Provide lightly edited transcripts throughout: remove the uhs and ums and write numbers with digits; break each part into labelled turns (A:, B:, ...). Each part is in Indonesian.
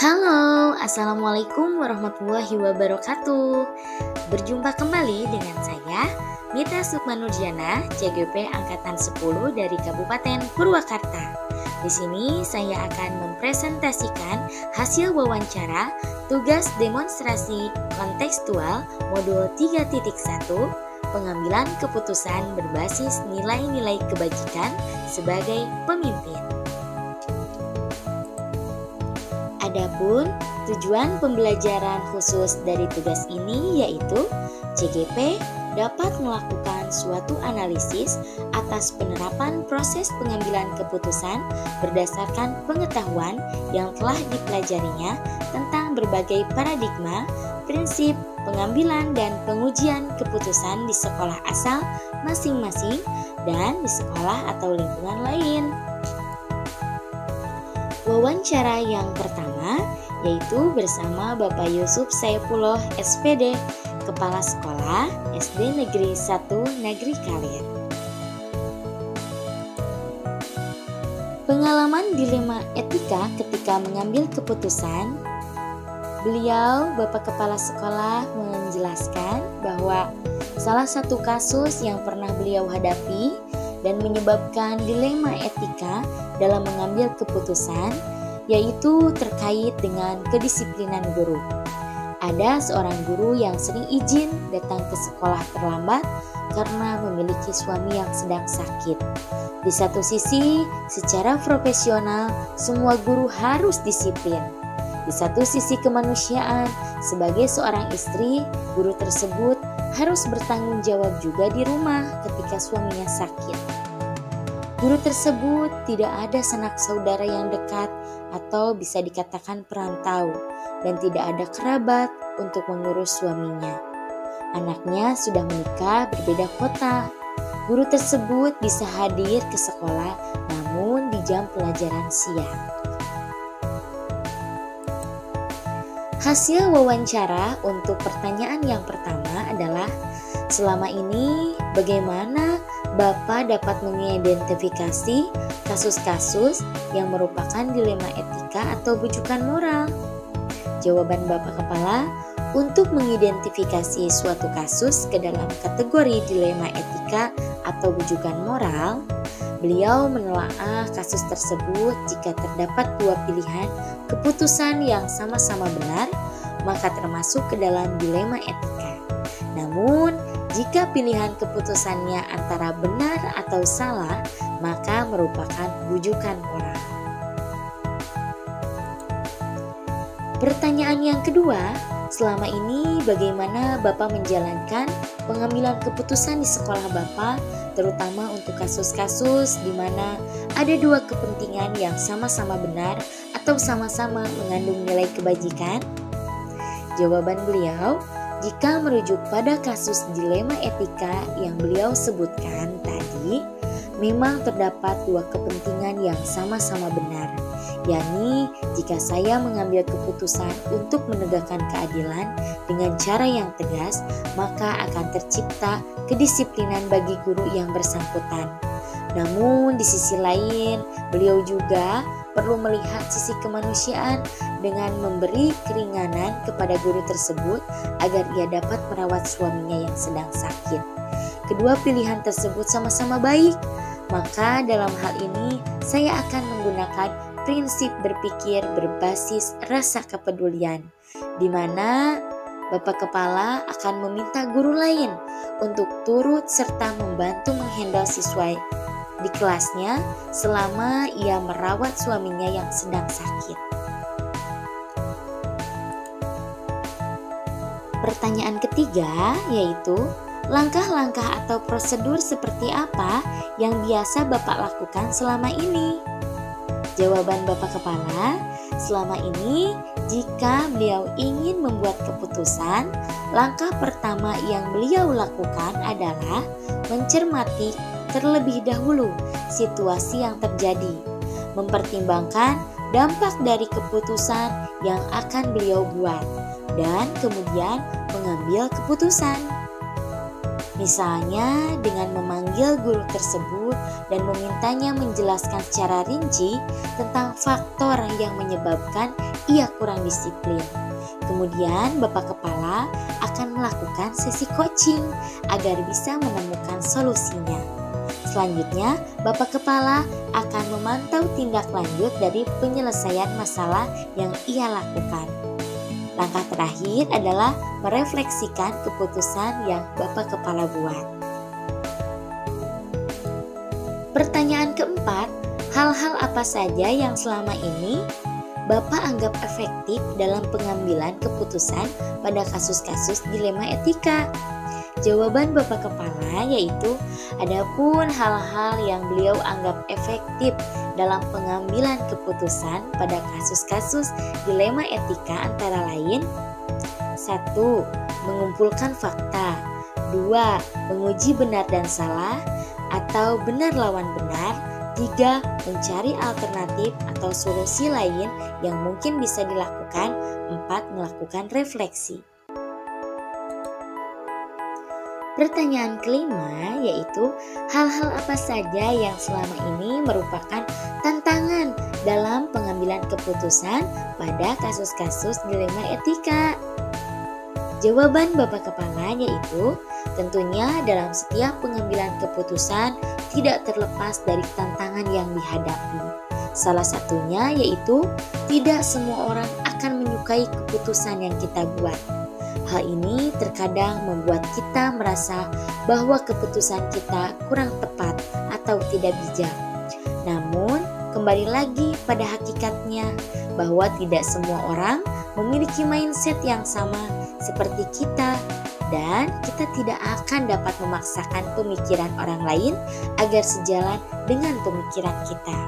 A: Halo, Assalamualaikum warahmatullahi wabarakatuh. Berjumpa kembali dengan saya, Mita Sukmanurjana, CGP Angkatan 10 dari Kabupaten Purwakarta. Di sini saya akan mempresentasikan hasil wawancara tugas demonstrasi kontekstual modul 3.1, pengambilan keputusan berbasis nilai-nilai kebajikan sebagai pemimpin. Adapun tujuan pembelajaran khusus dari tugas ini yaitu CGP dapat melakukan suatu analisis atas penerapan proses pengambilan keputusan berdasarkan pengetahuan yang telah dipelajarinya tentang berbagai paradigma, prinsip pengambilan dan pengujian keputusan di sekolah asal masing-masing dan di sekolah atau lingkungan lain. Wawancara yang pertama yaitu bersama Bapak Yusuf Saifullah SPD, Kepala Sekolah SD Negeri 1 Negeri Kalir. Pengalaman dilema etika ketika mengambil keputusan. Beliau, Bapak Kepala Sekolah, menjelaskan bahwa salah satu kasus yang pernah beliau hadapi dan menyebabkan dilema etika dalam mengambil keputusan yaitu terkait dengan kedisiplinan guru. Ada seorang guru yang sering izin datang ke sekolah terlambat karena memiliki suami yang sedang sakit. Di satu sisi, secara profesional, semua guru harus disiplin. Di satu sisi kemanusiaan, sebagai seorang istri, guru tersebut harus bertanggung jawab juga di rumah ketika suaminya sakit. Guru tersebut tidak ada sanak saudara yang dekat atau bisa dikatakan perantau dan tidak ada kerabat untuk mengurus suaminya. Anaknya sudah menikah berbeda kota. Guru tersebut bisa hadir ke sekolah namun di jam pelajaran siang. Hasil wawancara untuk pertanyaan yang pertama adalah, selama ini bagaimana Bapak dapat mengidentifikasi kasus-kasus yang merupakan dilema etika atau bujukan moral? Jawaban Bapak Kepala, untuk mengidentifikasi suatu kasus ke dalam kategori dilema etika atau bujukan moral, beliau menelaah kasus tersebut jika terdapat dua pilihan keputusan yang sama-sama benar, maka termasuk ke dalam dilema etika. Namun, jika pilihan keputusannya antara benar atau salah, maka merupakan bujukan moral. Pertanyaan yang kedua, selama ini bagaimana Bapak menjalankan pengambilan keputusan di sekolah Bapak, terutama untuk kasus-kasus di mana ada dua kepentingan yang sama-sama benar atau sama-sama mengandung nilai kebajikan? Jawaban beliau, jika merujuk pada kasus dilema etika yang beliau sebutkan tadi, memang terdapat dua kepentingan yang sama-sama benar, yakni jika saya mengambil keputusan untuk menegakkan keadilan dengan cara yang tegas, maka akan tercipta kedisiplinan bagi guru yang bersangkutan. Namun di sisi lain, beliau juga perlu melihat sisi kemanusiaan dengan memberi keringanan kepada guru tersebut agar ia dapat merawat suaminya yang sedang sakit. Kedua pilihan tersebut sama-sama baik, maka dalam hal ini saya akan menggunakan prinsip berpikir berbasis rasa kepedulian, di mana Bapak Kepala akan meminta guru lain untuk turut serta membantu menghandle siswa di kelasnya selama ia merawat suaminya yang sedang sakit. Pertanyaan ketiga yaitu, langkah-langkah atau prosedur seperti apa yang biasa Bapak lakukan selama ini? Jawaban Bapak Kepala, selama ini jika beliau ingin membuat keputusan, langkah pertama yang beliau lakukan adalah mencermati terlebih dahulu situasi yang terjadi, mempertimbangkan dampak dari keputusan yang akan beliau buat, dan kemudian mengambil keputusan. Misalnya dengan memanggil guru tersebut dan memintanya menjelaskan secara rinci tentang faktor yang menyebabkan ia kurang disiplin. Kemudian Bapak Kepala akan melakukan sesi coaching agar bisa menemukan solusinya. Selanjutnya, Bapak Kepala akan memantau tindak lanjut dari penyelesaian masalah yang ia lakukan. Langkah terakhir adalah merefleksikan keputusan yang Bapak Kepala buat. Pertanyaan keempat, hal-hal apa saja yang selama ini Bapak anggap efektif dalam pengambilan keputusan pada kasus-kasus dilema etika? Jawaban Bapak Kepala yaitu adapun hal-hal yang beliau anggap efektif dalam pengambilan keputusan pada kasus-kasus dilema etika antara lain 1. Mengumpulkan fakta 2. Menguji benar dan salah atau benar lawan benar 3. Mencari alternatif atau solusi lain yang mungkin bisa dilakukan 4. Melakukan refleksi. Pertanyaan kelima yaitu hal-hal apa saja yang selama ini merupakan tantangan dalam pengambilan keputusan pada kasus-kasus dilema etika? Jawaban Bapak Kepala yaitu tentunya dalam setiap pengambilan keputusan tidak terlepas dari tantangan yang dihadapi. Salah satunya yaitu tidak semua orang akan menyukai keputusan yang kita buat. Hal ini terkadang membuat kita merasa bahwa keputusan kita kurang tepat atau tidak bijak. Namun, kembali lagi pada hakikatnya bahwa tidak semua orang memiliki mindset yang sama seperti kita dan kita tidak akan dapat memaksakan pemikiran orang lain agar sejalan dengan pemikiran kita.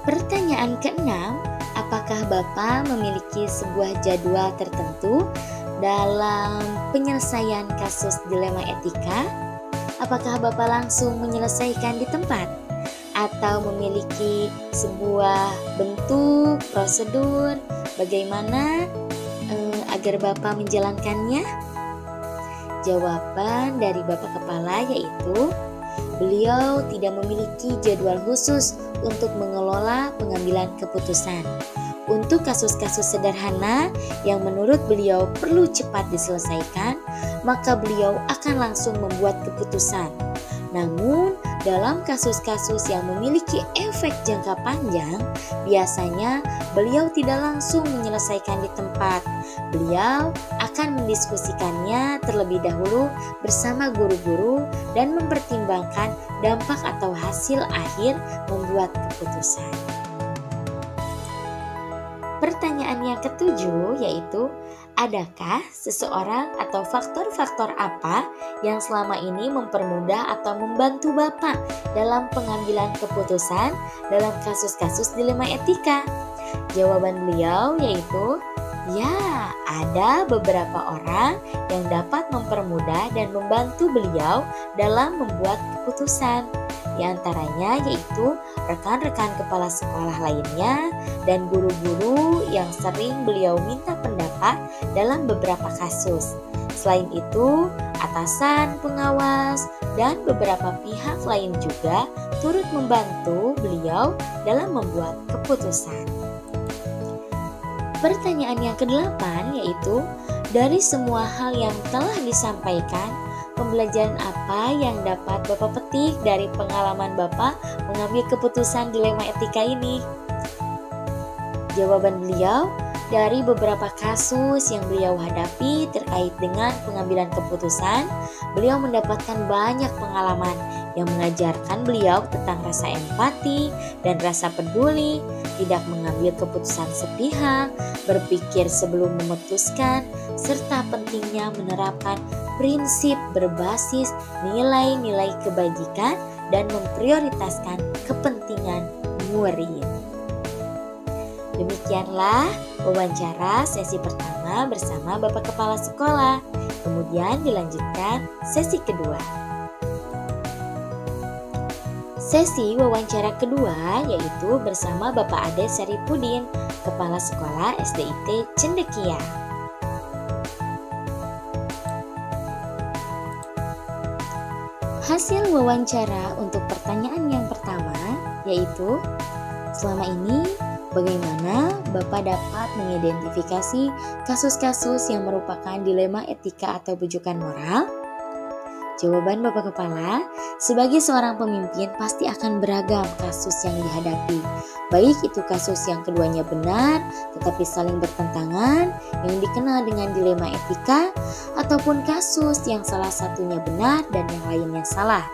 A: Pertanyaan keenam, apakah Bapak memiliki sebuah jadwal tertentu dalam penyelesaian kasus dilema etika? Apakah Bapak langsung menyelesaikan di tempat? Atau memiliki sebuah bentuk, prosedur, bagaimana agar Bapak menjalankannya? Jawaban dari Bapak Kepala yaitu beliau tidak memiliki jadwal khusus untuk mengelola pengambilan keputusan. Untuk kasus-kasus sederhana yang menurut beliau perlu cepat diselesaikan, maka beliau akan langsung membuat keputusan. Namun, dalam kasus-kasus yang memiliki efek jangka panjang, biasanya beliau tidak langsung menyelesaikan di tempat. Beliau akan mendiskusikannya terlebih dahulu bersama guru-guru dan mempertimbangkan dampak atau hasil akhir membuat keputusan. Pertanyaan yang ketujuh yaitu, adakah seseorang atau faktor-faktor apa yang selama ini mempermudah atau membantu Bapak dalam pengambilan keputusan dalam kasus-kasus dilema etika? Jawaban beliau yaitu, ya, ada beberapa orang yang dapat mempermudah dan membantu beliau dalam membuat keputusan. Di antaranya yaitu rekan-rekan kepala sekolah lainnya dan guru-guru yang sering beliau minta pendapat dalam beberapa kasus. Selain itu, atasan, pengawas, dan beberapa pihak lain juga turut membantu beliau dalam membuat keputusan. Pertanyaan yang kedelapan yaitu, dari semua hal yang telah disampaikan, pembelajaran apa yang dapat Bapak petik dari pengalaman Bapak mengambil keputusan dilema etika ini? Jawaban beliau, dari beberapa kasus yang beliau hadapi terkait dengan pengambilan keputusan, beliau mendapatkan banyak pengalaman yang mengajarkan beliau tentang rasa empati dan rasa peduli, tidak mengambil keputusan sepihak, berpikir sebelum memutuskan, serta pentingnya menerapkan prinsip berbasis nilai-nilai kebajikan dan memprioritaskan kepentingan murid. Demikianlah wawancara sesi pertama bersama Bapak Kepala Sekolah. Kemudian dilanjutkan sesi kedua. Sesi wawancara kedua yaitu bersama Bapak Ade Saripudin, Kepala Sekolah SDIT Cendekia. Hasil wawancara untuk pertanyaan yang pertama yaitu, selama ini bagaimana Bapak dapat mengidentifikasi kasus-kasus yang merupakan dilema etika atau bujukan moral? Jawaban Bapak Kepala, sebagai seorang pemimpin pasti akan beragam kasus yang dihadapi. Baik itu kasus yang keduanya benar tetapi saling bertentangan yang dikenal dengan dilema etika, ataupun kasus yang salah satunya benar dan yang lainnya salah.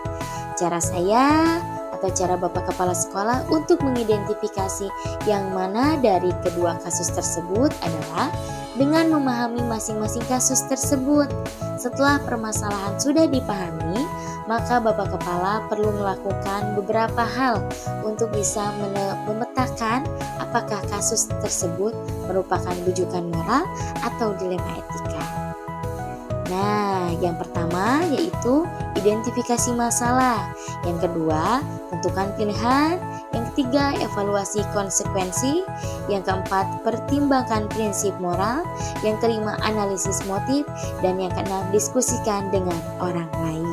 A: Cara saya atau cara Bapak Kepala Sekolah untuk mengidentifikasi yang mana dari kedua kasus tersebut adalah dengan memahami masing-masing kasus tersebut. Setelah permasalahan sudah dipahami, maka Bapak Kepala perlu melakukan beberapa hal untuk bisa memetakan apakah kasus tersebut merupakan bujukan moral atau dilema etika. Nah, yang pertama yaitu identifikasi masalah. Yang kedua, tentukan pilihan. Yang ketiga, evaluasi konsekuensi. Yang keempat, pertimbangkan prinsip moral. Yang kelima, analisis motif. Dan yang keenam, diskusikan dengan orang lain.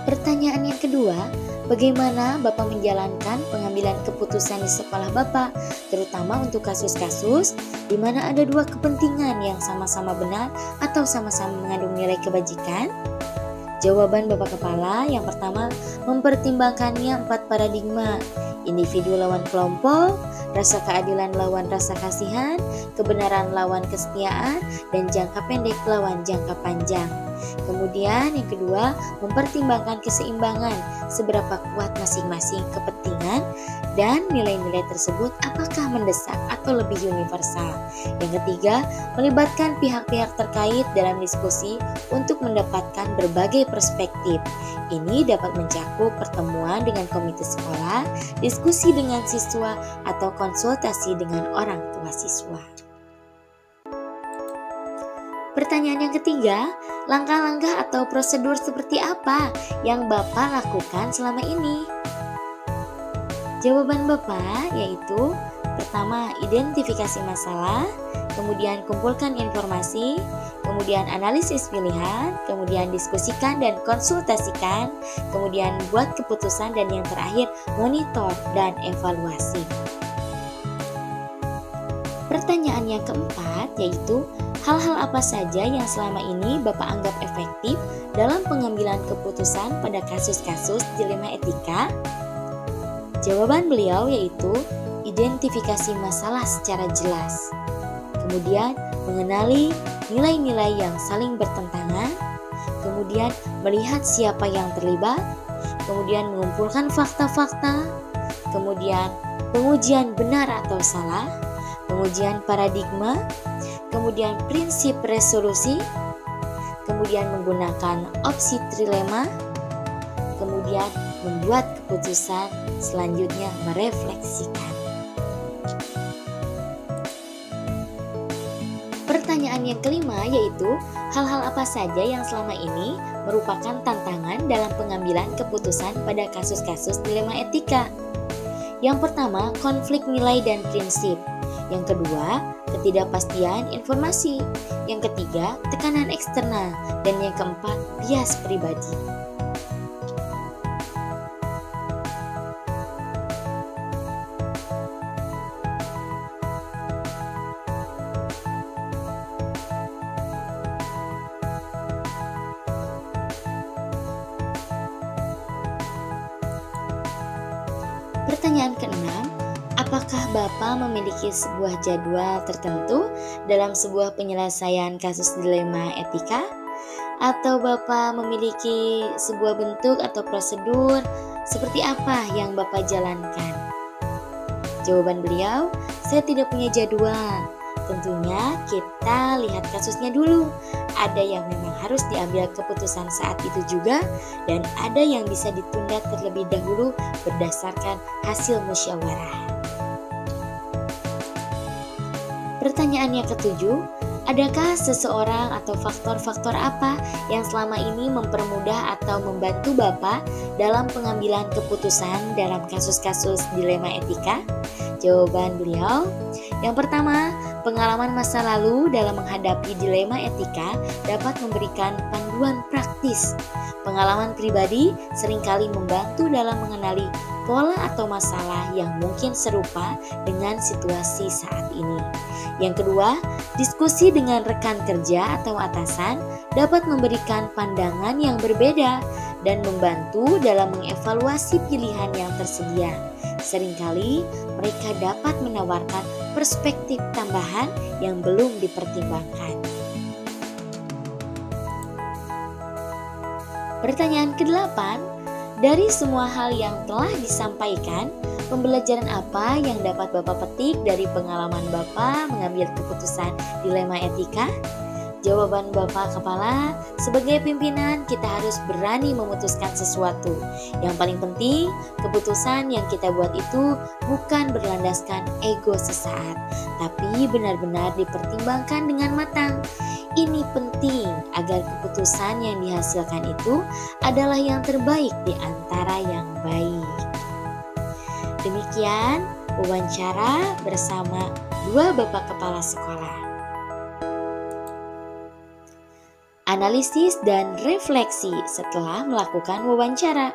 A: Pertanyaan yang kedua, bagaimana Bapak menjalankan pengambilan keputusan di sekolah Bapak, terutama untuk kasus-kasus di mana ada dua kepentingan yang sama-sama benar atau sama-sama mengandung nilai kebajikan? Jawaban Bapak Kepala yang pertama, mempertimbangkannya 4 paradigma: individu lawan kelompok, rasa keadilan lawan rasa kasihan, kebenaran lawan kesetiaan, dan jangka pendek lawan jangka panjang. Kemudian yang kedua, mempertimbangkan keseimbangan, seberapa kuat masing-masing kepentingan dan nilai-nilai tersebut apakah mendesak atau lebih universal. Yang ketiga, melibatkan pihak-pihak terkait dalam diskusi untuk mendapatkan berbagai perspektif. Ini dapat mencakup pertemuan dengan komite sekolah, diskusi dengan siswa, atau konsultasi dengan orang tua siswa. Pertanyaan yang ketiga, langkah-langkah atau prosedur seperti apa yang Bapak lakukan selama ini? Jawaban Bapak yaitu, pertama, identifikasi masalah, kemudian kumpulkan informasi, kemudian analisis pilihan, kemudian diskusikan dan konsultasikan, kemudian buat keputusan, dan yang terakhir monitor dan evaluasi. Pertanyaan yang keempat yaitu, hal-hal apa saja yang selama ini Bapak anggap efektif dalam pengambilan keputusan pada kasus-kasus dilema etika? Jawaban beliau yaitu, identifikasi masalah secara jelas, kemudian mengenali nilai-nilai yang saling bertentangan, kemudian melihat siapa yang terlibat, kemudian mengumpulkan fakta-fakta, kemudian pengujian benar atau salah, pengujian paradigma, kemudian prinsip resolusi, kemudian menggunakan opsi trilema, kemudian membuat keputusan, selanjutnya merefleksikan. Pertanyaan yang kelima yaitu, hal-hal apa saja yang selama ini merupakan tantangan dalam pengambilan keputusan pada kasus-kasus dilema etika? Yang pertama, konflik nilai dan prinsip. Yang kedua, ketidakpastian informasi. Yang ketiga, tekanan eksternal. Dan yang keempat, bias pribadi. Pertanyaan keenam, apakah Bapak memiliki sebuah jadwal tertentu dalam sebuah penyelesaian kasus dilema etika? Atau Bapak memiliki sebuah bentuk atau prosedur seperti apa yang Bapak jalankan? Jawaban beliau, saya tidak punya jadwal. Tentunya kita lihat kasusnya dulu. Ada yang memang harus diambil keputusan saat itu juga, dan ada yang bisa ditunda terlebih dahulu berdasarkan hasil musyawarah. Pertanyaan yang ketujuh, adakah seseorang atau faktor-faktor apa yang selama ini mempermudah atau membantu Bapak dalam pengambilan keputusan dalam kasus-kasus dilema etika? Jawaban beliau, yang pertama, Pengalaman masa lalu dalam menghadapi dilema etika dapat memberikan panduan praktis. Pengalaman pribadi seringkali membantu dalam mengenali pola atau masalah yang mungkin serupa dengan situasi saat ini. Yang kedua, diskusi dengan rekan kerja atau atasan dapat memberikan pandangan yang berbeda dan membantu dalam mengevaluasi pilihan yang tersedia. Seringkali mereka dapat menawarkan perspektif tambahan yang belum dipertimbangkan. Pertanyaan ke-8, dari semua hal yang telah disampaikan, pembelajaran apa yang dapat Bapak petik dari pengalaman Bapak mengambil keputusan dilema etika? Jawaban Bapak Kepala, sebagai pimpinan kita harus berani memutuskan sesuatu. Yang paling penting, keputusan yang kita buat itu bukan berlandaskan ego sesaat, tapi benar-benar dipertimbangkan dengan matang. Ini penting agar keputusan yang dihasilkan itu adalah yang terbaik di antara yang baik. Demikian wawancara bersama 2 Bapak Kepala Sekolah. Analisis dan refleksi setelah melakukan wawancara.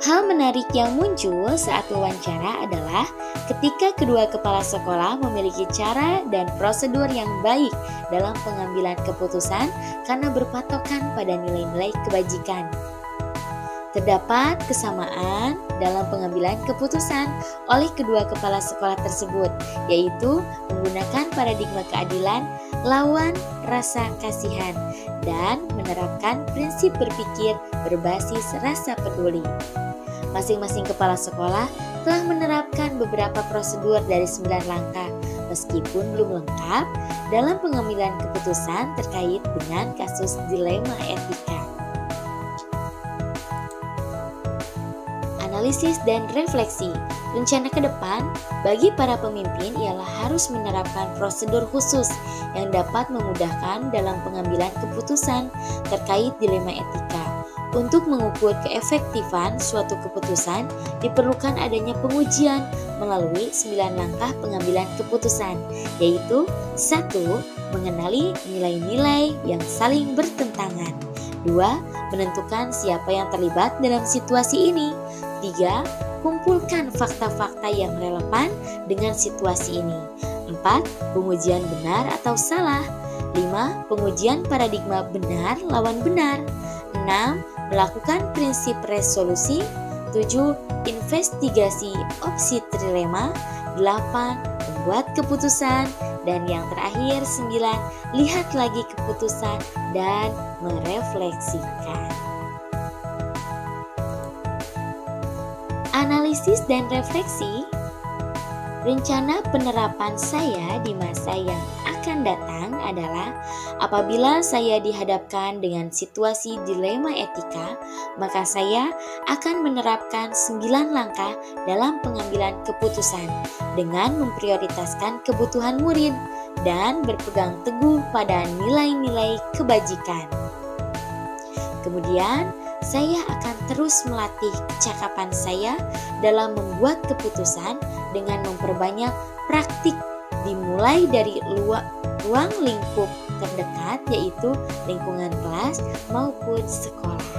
A: Hal menarik yang muncul saat wawancara adalah ketika kedua kepala sekolah memiliki cara dan prosedur yang baik dalam pengambilan keputusan karena berpatokan pada nilai-nilai kebajikan. Terdapat kesamaan dalam pengambilan keputusan oleh kedua kepala sekolah tersebut, yaitu menggunakan paradigma keadilan lawan rasa kasihan dan menerapkan prinsip berpikir berbasis rasa peduli. Masing-masing kepala sekolah telah menerapkan beberapa prosedur dari 9 langkah, meskipun belum lengkap dalam pengambilan keputusan terkait dengan kasus dilema etika. Analisis dan refleksi. Rencana ke depan bagi para pemimpin ialah harus menerapkan prosedur khusus yang dapat memudahkan dalam pengambilan keputusan terkait dilema etika. Untuk mengukur keefektifan suatu keputusan, diperlukan adanya pengujian melalui 9 langkah pengambilan keputusan, yaitu 1. Mengenali nilai-nilai yang saling bertentangan. 2. Menentukan siapa yang terlibat dalam situasi ini. 3. Kumpulkan fakta-fakta yang relevan dengan situasi ini. 4. Pengujian benar atau salah. 5. Pengujian paradigma benar lawan benar. 6. Melakukan prinsip resolusi. 7. Investigasi opsi trilema. 8. Membuat keputusan. Dan yang terakhir 9. Lihat lagi keputusan dan merefleksikan. Analisis dan refleksi. Rencana penerapan saya di masa yang akan datang adalah apabila saya dihadapkan dengan situasi dilema etika, maka saya akan menerapkan 9 langkah dalam pengambilan keputusan dengan memprioritaskan kebutuhan murid dan berpegang teguh pada nilai-nilai kebajikan. Kemudian, saya akan terus melatih kecakapan saya dalam membuat keputusan dengan memperbanyak praktik dimulai dari ruang lingkup terdekat, yaitu lingkungan kelas maupun sekolah.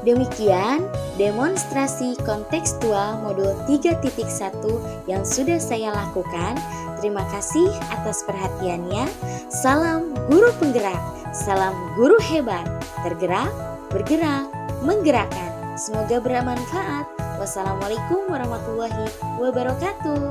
A: Demikian demonstrasi kontekstual modul 3.1 yang sudah saya lakukan. Terima kasih atas perhatiannya. Salam guru penggerak, salam guru hebat, tergerak, bergerak, menggerakkan. Semoga bermanfaat. Wassalamualaikum warahmatullahi wabarakatuh.